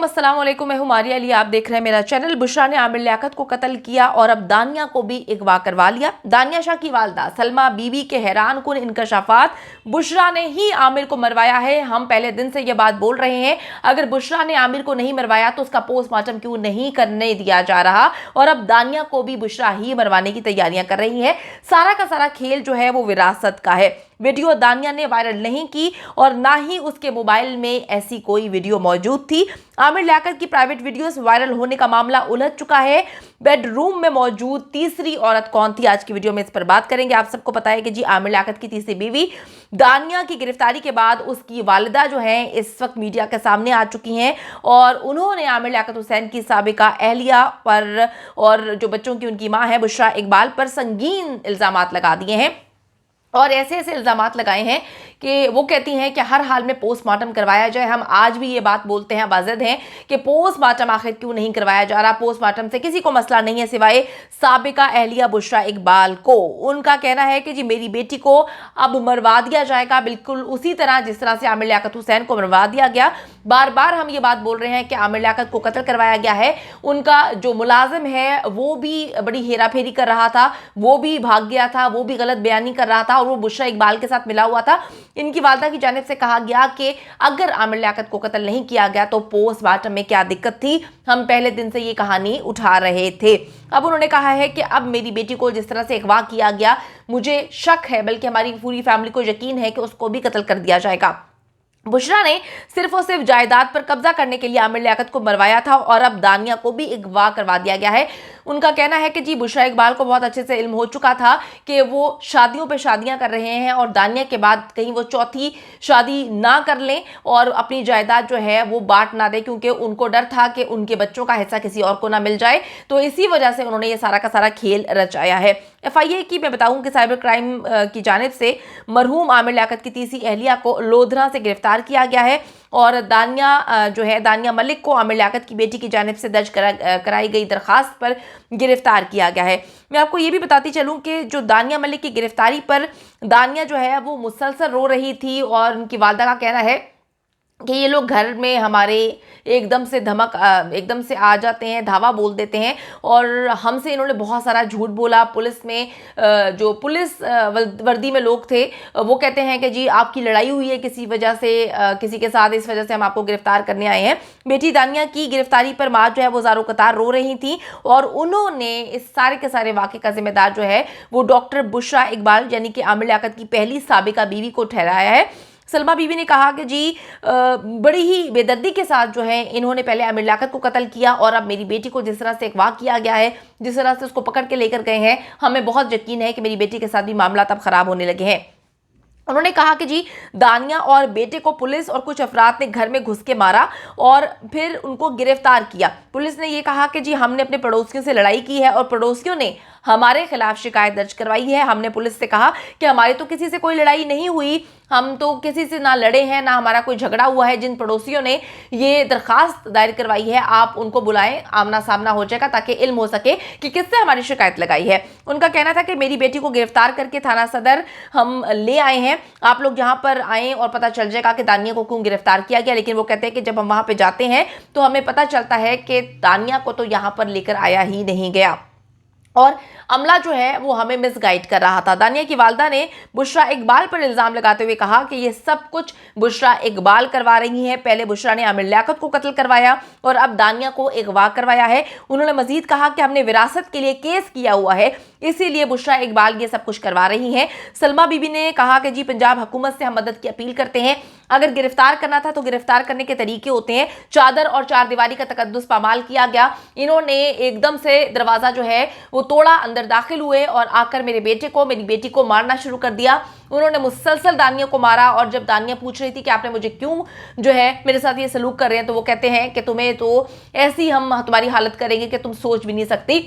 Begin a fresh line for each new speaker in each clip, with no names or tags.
अस्सलाम वालेकुम, मैं हूं मारिया अली। आप देख रहे हैं मेरा चैनल। बुशरा ने आमिर लियाकत को कत्ल किया और अब दानिया को भी अगवा करवा लिया। दानिया शाह की वालदा सलमा बीबी के हैरानकुन इंकशाफात, बुशरा ने ही आमिर को मरवाया है। हम पहले दिन से यह बात बोल रहे हैं, अगर बुशरा ने आमिर को नहीं मरवाया तो उसका पोस्टमार्टम क्यों नहीं करने दिया जा रहा। और अब दानिया को भी बुशरा ही मरवाने की तैयारियां कर रही है। सारा का सारा खेल जो है वो विरासत का है। वीडियो दानिया ने वायरल नहीं की और ना ही उसके मोबाइल में ऐसी कोई वीडियो मौजूद थी। आमिर लियाकत की प्राइवेट वीडियोस वायरल होने का मामला उलझ चुका है। बेडरूम में मौजूद तीसरी औरत कौन थी, आज की वीडियो में इस पर बात करेंगे। आप सबको पता है कि जी आमिर लियाकत की तीसरी बीवी दानिया की गिरफ्तारी के बाद उसकी वालिदा जो है इस वक्त मीडिया के सामने आ चुकी हैं और उन्होंने आमिर लियाकत हुसैन की साबिका अहलिया पर और जो बच्चों की उनकी मां है बुशरा इकबाल पर संगीन इल्जामात लगा दिए हैं और ऐसे ऐसे इल्जामात लगाए हैं कि वो कहती हैं कि हर हाल में पोस्टमार्टम करवाया जाए। हम आज भी ये बात बोलते हैं, वाजिद हैं कि पोस्टमार्टम आखिर क्यों नहीं करवाया जा रहा। पोस्टमार्टम से किसी को मसला नहीं है सिवाय साबिका अहलिया बुशरा इकबाल को। उनका कहना है कि जी मेरी बेटी को अब मरवा दिया जाएगा, बिल्कुल उसी तरह जिस तरह से आमिर लियाकत हुसैन को मरवा दिया गया। बार बार हम ये बात बोल रहे हैं कि आमिर लियाकत को कत्ल करवाया गया है। उनका जो मुलाजिम है वो भी बड़ी हेरा फेरी कर रहा था, वो भी भाग गया था, वो भी गलत बयानी कर रहा था और वो बुशरा इकबाल के साथ मिला हुआ था। इनकी वालदा की जानिब से कहा गया कि अगर आमिर लियाकत को कत्ल नहीं किया गया तो पोस्टमार्टम में क्या दिक्कत थी, हम पहले दिन से ये कहानी उठा रहे थे। अब उन्होंने कहा है कि अब मेरी बेटी को जिस तरह से अगवा किया गया, मुझे शक है, बल्कि हमारी पूरी फैमिली को यकीन है कि उसको भी कत्ल कर दिया जाएगा। बुशरा ने सिर्फ और सिर्फ जायदाद पर कब्जा करने के लिए आमिर लियाकत को मरवाया था और अब दानिया को भी अगवा करवा दिया गया है। उनका कहना है कि जी बुशरा इकबाल को बहुत अच्छे से इल्म हो चुका था कि वो शादियों पे शादियां कर रहे हैं और दानिया के बाद कहीं वो चौथी शादी ना कर लें और अपनी जायदाद जो है वो बांट ना दे, क्योंकि उनको डर था कि उनके बच्चों का हिस्सा किसी और को ना मिल जाए। तो इसी वजह से उन्होंने ये सारा का सारा खेल रचाया है। FIA की मैं बताऊं कि साइबर क्राइम की जानिब से मरहूम आमिर लियाकत की तीसरी अहलिया को लोधरा से गिरफ्तार किया गया है और दानिया जो है दानिया मलिक को आमिर लियाकत की बेटी की जानिब से दर्ज कराई गई दरखास्त पर गिरफ्तार किया गया है। मैं आपको ये भी बताती चलूं कि जो दानिया मलिक की गिरफ्तारी पर दानिया जो है वो मुसलसल रो रही थी और उनकी वालदा का कहना है कि ये लोग घर में हमारे एकदम से आ जाते हैं, धावा बोल देते हैं और हमसे इन्होंने बहुत सारा झूठ बोला। पुलिस में जो पुलिस वर्दी में लोग थे वो कहते हैं कि जी आपकी लड़ाई हुई है किसी वजह से किसी के साथ, इस वजह से हम आपको गिरफ्तार करने आए हैं। बेटी दानिया की गिरफ्तारी पर माँ जो है वो ज़ारो कतार रो रही थी और उन्होंने इस सारे के सारे वाक़े का जिम्मेदार जो है वो डॉक्टर बुशरा इकबाल यानी कि आमिर लियाकत की पहली साबिका बीवी को ठहराया है। सलमा बीवी ने कहा कि जी बड़ी ही बेदर्दी के साथ जो है इन्होंने पहले आमिर लियाकत को कत्ल किया और अब मेरी बेटी को जिस तरह से अगवा किया गया है, जिस तरह से उसको पकड़ के लेकर गए हैं, हमें बहुत यकीन है कि मेरी बेटी के साथ भी मामला तब खराब होने लगे हैं। उन्होंने कहा कि जी दानिया और बेटे को पुलिस और कुछ अफराद ने घर में घुस के मारा और फिर उनको गिरफ्तार किया। पुलिस ने ये कहा कि जी हमने अपने पड़ोसियों से लड़ाई की है और पड़ोसियों ने हमारे खिलाफ शिकायत दर्ज करवाई है। हमने पुलिस से कहा कि हमारी तो किसी से कोई लड़ाई नहीं हुई, हम तो किसी से ना लड़े हैं, ना हमारा कोई झगड़ा हुआ है। जिन पड़ोसियों ने ये दरखास्त दायर करवाई है आप उनको बुलाएं, आमना सामना हो जाएगा ताकि इल्म हो सके कि किससे हमारी शिकायत लगाई है। उनका कहना था कि मेरी बेटी को गिरफ्तार करके थाना सदर हम ले आए हैं, आप लोग यहाँ पर आएँ और पता चल जाएगा कि दानिया को क्यों गिरफ्तार किया गया। लेकिन वो कहते हैं कि जब हम वहाँ पर जाते हैं तो हमें पता चलता है कि दानिया को तो यहाँ पर लेकर आया ही नहीं गया और अमला जो है वो हमें मिसगाइड कर रहा था। दानिया की वालदा ने बुशरा इकबाल पर इल्ज़ाम लगाते हुए कहा कि ये सब कुछ बुशरा इकबाल करवा रही है। पहले बुशरा ने आमिर लियाकत को कत्ल करवाया और अब दानिया को अगवा करवाया है। उन्होंने मजीद कहा कि हमने विरासत के लिए केस किया हुआ है, इसीलिए बुशरा इकबाल ये सब कुछ करवा रही हैं। सलमा बीबी ने कहा कि जी पंजाब हुकूमत से हम मदद की अपील करते हैं, अगर गिरफ्तार करना था तो गिरफ्तार करने के तरीके होते हैं। चादर और चारदीवारी का तकद्दुस पामाल किया गया, इन्होंने एकदम से दरवाज़ा जो है वो तोड़ा, अंदर दाखिल हुए और आकर मेरी बेटी को मारना शुरू कर दिया। उन्होंने मुसलसल दानिया को मारा और जब दानिया पूछ रही थी कि आपने मुझे क्यों जो है मेरे साथ ये सलूक कर रहे हैं, तो वो कहते हैं कि तुम्हें तो ऐसी हम तुम्हारी हालत करेंगे कि तुम सोच भी नहीं सकती।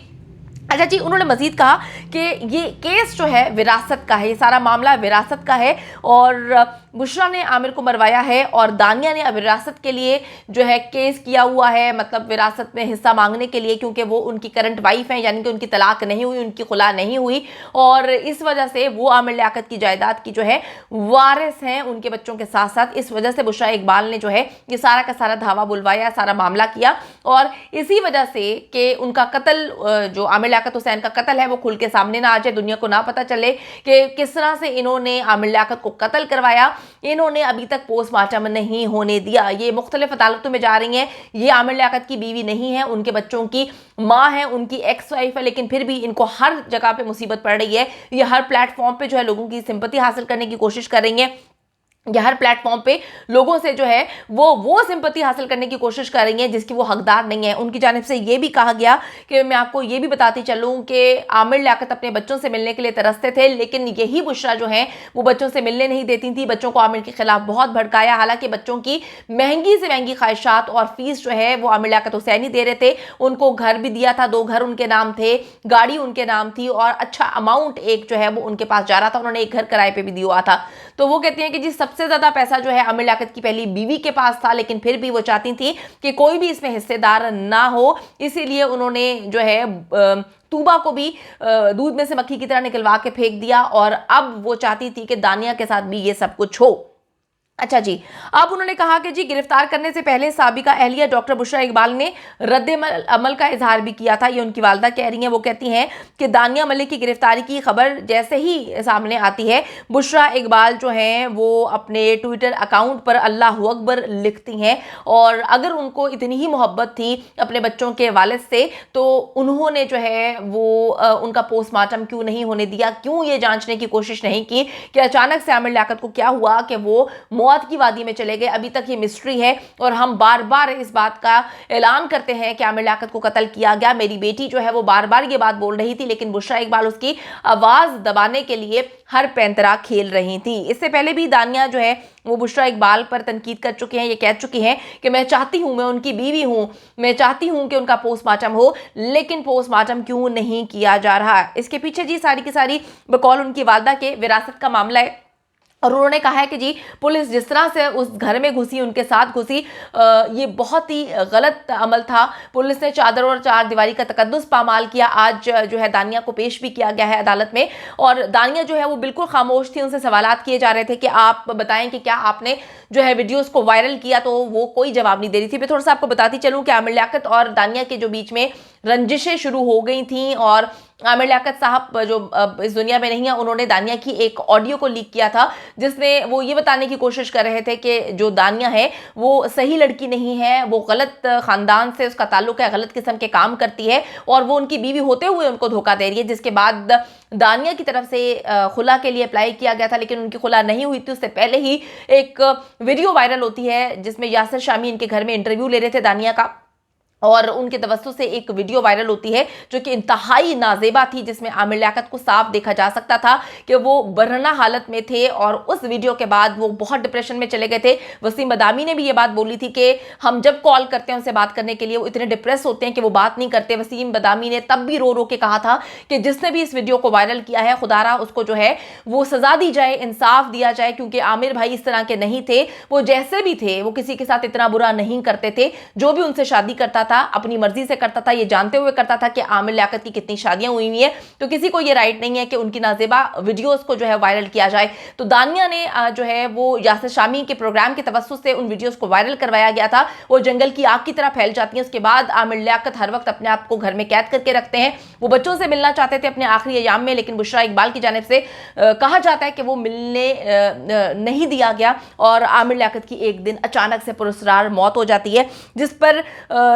अच्छा जी, उन्होंने मजीद कहा कि ये केस जो है विरासत का है, ये सारा मामला विरासत का है और बुशरा ने आमिर को मरवाया है और दानिया ने अब विरासत के लिए जो है केस किया हुआ है, मतलब विरासत में हिस्सा मांगने के लिए, क्योंकि वो उनकी करंट वाइफ हैं, यानी कि उनकी तलाक नहीं हुई, उनकी खुला नहीं हुई और इस वजह से वो आमिर लियाकत की जायदाद की जो है वारिस हैं उनके बच्चों के साथ साथ। इस वजह से बुशरा इकबाल ने जो है ये सारा का सारा धावा बुलवाया, सारा मामला किया और इसी वजह से कि उनका कत्ल, जो आमिर लियाकत हुसैन का कत्ल है, वो खुल के सामने ना आ जाए, दुनिया को ना पता चले कि किस तरह से इन्होंने आमिर लियाकत को कत्ल करवाया। इन्होंने अभी तक पोस्टमार्टम नहीं होने दिया। ये मुख्तलिफ अदालतों में जा रही हैं। ये आमिर लियाकत की बीवी नहीं है, उनके बच्चों की माँ है, उनकी एक्स वाइफ है, लेकिन फिर भी इनको हर जगह पे मुसीबत पड़ रही है। ये हर प्लेटफॉर्म पे जो है लोगों की सिंपैथी हासिल करने की कोशिश कर रही है। या हर प्लेटफॉर्म पे लोगों से जो है वो सिंपैथी हासिल करने की कोशिश कर रही हैं जिसकी वो हकदार नहीं है। उनकी जानिब से ये भी कहा गया कि मैं आपको ये भी बताती चलूं कि आमिर लियाकत अपने बच्चों से मिलने के लिए तरसते थे, लेकिन यही बुशरा जो है वो बच्चों से मिलने नहीं देती थी, बच्चों को आमिर के खिलाफ बहुत भड़काया। हालांकि बच्चों की महंगी से महंगी ख्वाहिशात और फीस जो है वो आमिर लियाकत हुसैन ही दे रहे थे। उनको घर भी दिया था, 2 घर उनके नाम थे, गाड़ी उनके नाम थी और अच्छा अमाउंट एक जो है वो उनके पास जा रहा था। उन्होंने एक घर किराए पे भी दिया था। तो वो कहती हैं कि जी सबसे ज्यादा पैसा जो है आमिर लियाकत की पहली बीवी के पास था, लेकिन फिर भी वो चाहती थी कि कोई भी इसमें हिस्सेदार ना हो, इसीलिए उन्होंने जो है तूबा को भी दूध में से मक्खी की तरह निकलवा के फेंक दिया और अब वो चाहती थी कि दानिया के साथ भी ये सब कुछ हो। अच्छा जी, अब उन्होंने कहा कि जी गिरफ्तार करने से पहले साबिका अहलिया डॉक्टर बुशरा इकबाल ने रद्द अमल का इजहार भी किया था। ये उनकी वालदा कह रही हैं। वो कहती हैं कि दानिया मलिक की गिरफ्तारी की खबर जैसे ही सामने आती है, बुशरा इकबाल जो हैं वो अपने ट्विटर अकाउंट पर अल्लाहू अकबर लिखती हैं और अगर उनको इतनी ही मोहब्बत थी अपने बच्चों के वालिद से तो उन्होंने जो है वो उनका पोस्टमार्टम क्यों नहीं होने दिया, क्यों ये जांचने की कोशिश नहीं की कि अचानक से आमिर लियाकत को क्या हुआ कि वो मौत की वादी में चले गए। अभी तक ये मिस्ट्री है और हम बार बार इस बात का ऐलान करते हैं कि आमिर लियाकत को कत्ल किया गया। मेरी बेटी जो है वो बार बार ये बात बोल रही थी, लेकिन बुशरा इकबाल उसकी आवाज दबाने के लिए हर पैंतरा खेल रही थी। इससे पहले भी दानिया जो है वो बुशरा इकबाल पर तनकीद कर चुके हैं। ये कह चुकी हैं कि मैं चाहती हूं, मैं उनकी बीवी हूं, मैं चाहती हूं कि उनका पोस्टमार्टम हो, लेकिन पोस्टमार्टम क्यों नहीं किया जा रहा। इसके पीछे जी सारी की सारी बकौल उनकी वालदा के विरासत का मामला है और उन्होंने कहा है कि जी पुलिस जिस तरह से उस घर में घुसी, उनके साथ घुसी, ये बहुत ही गलत अमल था। पुलिस ने चादर और चार दीवारी का तकद्दुस पामाल किया। आज जो है दानिया को पेश भी किया गया है अदालत में और दानिया जो है वो बिल्कुल खामोश थी। उनसे सवालात किए जा रहे थे कि आप बताएं कि क्या आपने जो है वीडियोस को वायरल किया, तो वो कोई जवाब नहीं दे रही थी। मैं थोड़ा सा आपको बताती चलूँ कि आमिर लियाकत और दानिया के जो बीच में रंजिशें शुरू हो गई थी और आमिर लियाकत साहब जो इस दुनिया में नहीं है, उन्होंने दानिया की एक ऑडियो को लीक किया था जिसमें वो ये बताने की कोशिश कर रहे थे कि जो दानिया है वो सही लड़की नहीं है, वो गलत खानदान से उसका ताल्लुक है, गलत किस्म के काम करती है और वो उनकी बीवी होते हुए उनको धोखा दे रही है। जिसके बाद दानिया की तरफ से खुला के लिए अप्लाई किया गया था, लेकिन उनकी खुला नहीं हुई थी। उससे पहले ही एक वीडियो वायरल होती है जिसमें यासिर शामी इनके घर में इंटरव्यू ले रहे थे दानिया का और उनके तवज्जो से एक वीडियो वायरल होती है जो कि इंतहाई नाजेबा थी, जिसमें आमिर लियाकत को साफ देखा जा सकता था कि वो बरहना हालत में थे और उस वीडियो के बाद वो बहुत डिप्रेशन में चले गए थे। वसीम बदामी ने भी ये बात बोली थी कि हम जब कॉल करते हैं उनसे बात करने के लिए वो इतने डिप्रेस होते हैं कि वो बात नहीं करते। वसीम बदामी ने तब भी रो रो के कहा था कि जिसने भी इस वीडियो को वायरल किया है खुदारा उसको जो है वो सजा दी जाए, इंसाफ दिया जाए, क्योंकि आमिर भाई इस तरह के नहीं थे। वो जैसे भी थे वो किसी के साथ इतना बुरा नहीं करते थे। जो भी उनसे शादी करता था अपनी मर्जी से करता था, ये जानते हुए करता था कि आमिर लियाकत की कितनी शादियां हुई हुई है, तो किसी को ये राइट नहीं है कि उनकी नाजेबा वीडियोस को जो है वायरल किया जाए। तो दानिया ने जो है वो यासिर शामी के प्रोग्राम के तवज्जुह से उन वीडियोस को वायरल करवाया गया था। वो जंगल की आग की तरह फैल जाती हैं। उसके बाद आमिर लियाकत हर वक्त अपने आप को घर में कैद करके रखते हैं। वो बच्चों से मिलना चाहते थे अपने आखिरी अयाम में, लेकिन बुशरा इकबाल की जानिब से कहा जाता है कि वो मिलने नहीं दिया गया और आमिर लियाकत की एक दिन अचानक से पुरस्कार मौत हो जाती है, जिस पर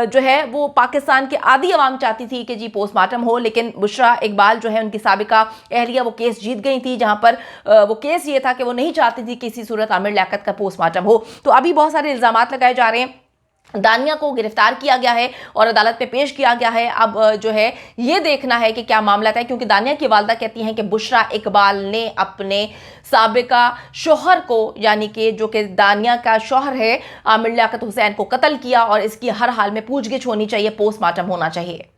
जो है वो पाकिस्तान के आधी अवाम चाहती थी कि जी पोस्टमार्टम हो, लेकिन बुशरा इकबाल जो है उनकी साबिका अहलिया वो केस जीत गई थी, जहां पर वो केस ये था कि वो नहीं चाहती थी किसी सूरत आमिर लियाकत का पोस्टमार्टम हो। तो अभी बहुत सारे इल्जामात लगाए जा रहे हैं। दानिया को गिरफ्तार किया गया है और अदालत में पेश किया गया है। अब जो है ये देखना है कि क्या मामला है, क्योंकि दानिया की वालदा कहती हैं कि बुशरा इकबाल ने अपने साबिका शोहर को, यानी कि जो कि दानिया का शोहर है आमिर लियाकत हुसैन को कत्ल किया और इसकी हर हाल में पूछगिछ होनी चाहिए, पोस्टमार्टम होना चाहिए।